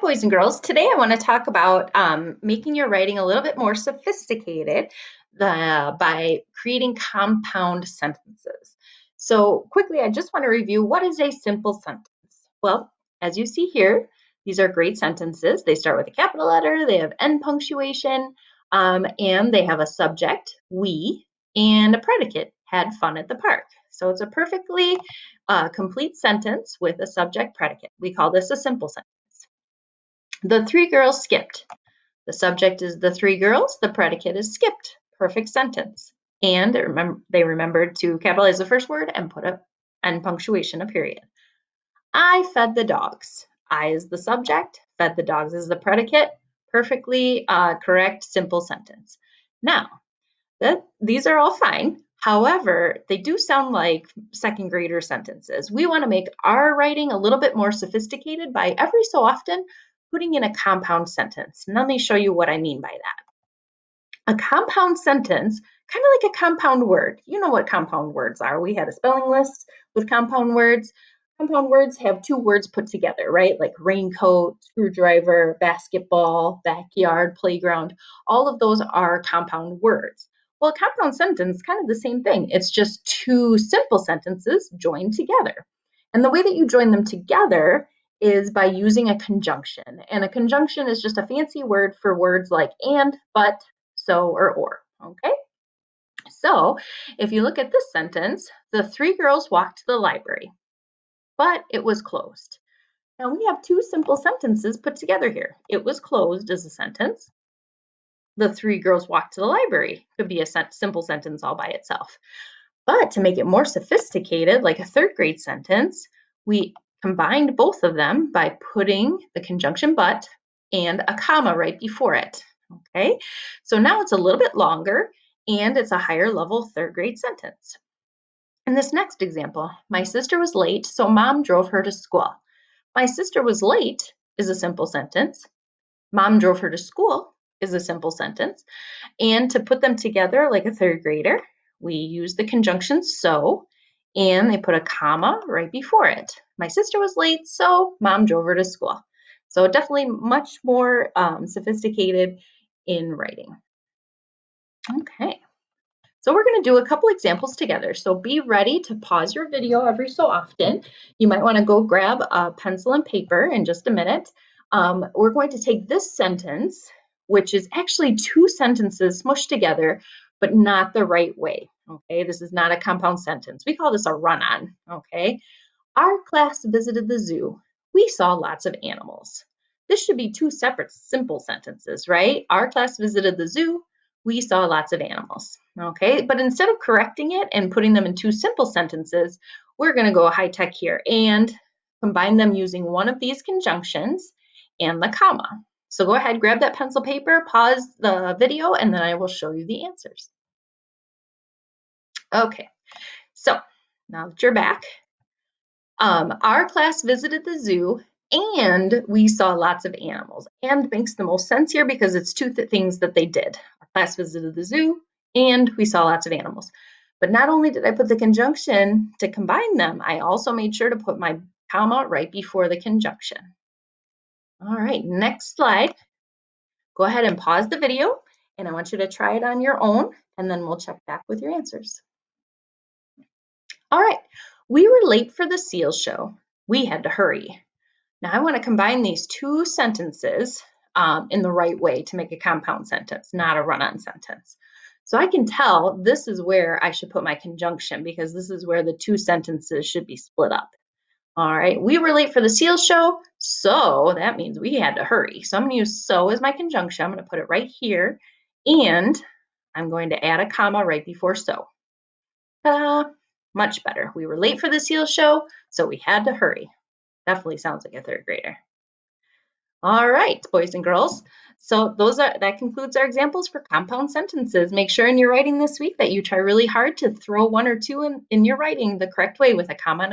boys and girls. Today I want to talk about making your writing a little bit more sophisticated by creating compound sentences. So quickly, I just want to review what is a simple sentence. Well, as you see here, these are great sentences. They start with a capital letter, they have end punctuation, and they have a subject, we, and a predicate, had fun at the park. So it's a perfectly complete sentence with a subject predicate. We call this a simple sentence. The three girls skipped. The subject is the three girls. The predicate is skipped. Perfect sentence. And they remembered to capitalize the first word and put an end punctuation, a period. I fed the dogs. I is the subject. Fed the dogs is the predicate. Perfectly correct, simple sentence. Now, these are all fine. However, they do sound like second grader sentences. We want to make our writing a little bit more sophisticated by every so often putting in a compound sentence. And let me show you what I mean by that. A compound sentence, kind of like a compound word. You know what compound words are. We had a spelling list with compound words. Compound words have two words put together, right? Like raincoat, screwdriver, basketball, backyard, playground. All of those are compound words. Well, a compound sentence is kind of the same thing. It's just two simple sentences joined together. And the way that you join them together is by using a conjunction. And a conjunction is just a fancy word for words like and, but, so, or. Okay? So if you look at this sentence, the three girls walked to the library, but it was closed. Now we have two simple sentences put together here. It was closed as a sentence. The three girls walked to the library could be a simple sentence all by itself. But to make it more sophisticated, like a third grade sentence, we combined both of them by putting the conjunction but and a comma right before it. Okay, so now it's a little bit longer and it's a higher level third grade sentence. In this next example, my sister was late, so mom drove her to school. My sister was late is a simple sentence. Mom drove her to school is a simple sentence. And to put them together like a third grader, we use the conjunction so, and they put a comma right before it. My sister was late, so mom drove her to school. So definitely much more sophisticated in writing. Okay. So we're going to do a couple examples together. So be ready to pause your video every so often. You might want to go grab a pencil and paper in just a minute. We're going to take this sentence, which is actually two sentences smushed together, but not the right way. Okay, this is not a compound sentence. We call this a run-on. Okay, our class visited the zoo. We saw lots of animals. This should be two separate simple sentences, right? Our class visited the zoo. We saw lots of animals, okay? But instead of correcting it and putting them in two simple sentences, we're gonna go high tech here and combine them using one of these conjunctions and the comma. So go ahead, grab that pencil paper, pause the video, and then I will show you the answers. Okay, so now that you're back, our class visited the zoo and we saw lots of animals. And makes the most sense here because it's two things that they did. Our class visited the zoo and we saw lots of animals. But not only did I put the conjunction to combine them, I also made sure to put my comma right before the conjunction. All right, next slide. Go ahead and pause the video and I want you to try it on your own and then we'll check back with your answers. All right, we were late for the seal show. We had to hurry. Now I want to combine these two sentences in the right way to make a compound sentence, not a run-on sentence. So I can tell this is where I should put my conjunction because this is where the two sentences should be split up. All right, we were late for the seal show, so that means we had to hurry. So I'm going to use so as my conjunction. I'm going to put it right here, and I'm going to add a comma right before so. Ta-da! Much better. We were late for the seal show, so we had to hurry. Definitely sounds like a third grader. All right, boys and girls. So that concludes our examples for compound sentences. Make sure in your writing this week that you try really hard to throw one or two in your writing the correct way with a comma